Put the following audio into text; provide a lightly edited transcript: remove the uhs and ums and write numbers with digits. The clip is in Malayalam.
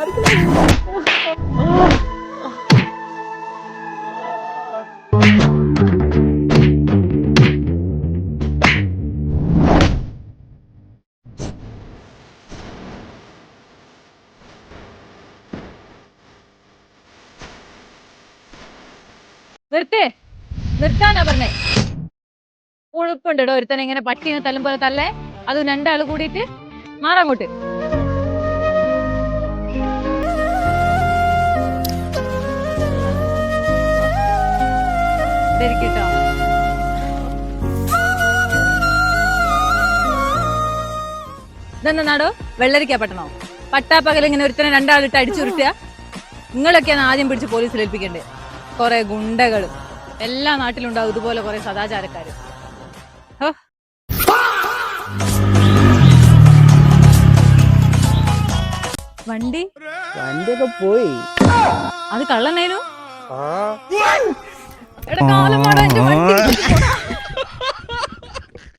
നിർത്തേ, നിർത്താനാ പറഞ്ഞേ. ഉഴുപ്പുണ്ടോ ഒരുത്തനെ ഇങ്ങനെ പട്ടിനെ തല്ലും പോലെ തല്ലേ? അതും രണ്ടാള് കൂടിയിട്ട് മാറങ്ങോട്ട്. കേട്ടോ ഇതെന്താ നാടോ? വെള്ളരിക്കാ പട്ടണോ? പട്ടാപ്പകൽ ഇങ്ങനെ ഒരുത്തനെ രണ്ടാളിട്ട് അടിച്ചുരുട്ടുക. നിങ്ങളൊക്കെയാണ് ആദ്യം പിടിച്ച് പോലീസിൽ ഏൽപ്പിക്കണ്ടേ. കുറെ ഗുണ്ടകള് എല്ലാ നാട്ടിലുണ്ടാവും ഇതുപോലെ കുറെ സദാചാരക്കാര്. വണ്ടിയൊക്കെ പോയി. അത് കള്ളനേനു. എടാ കാലം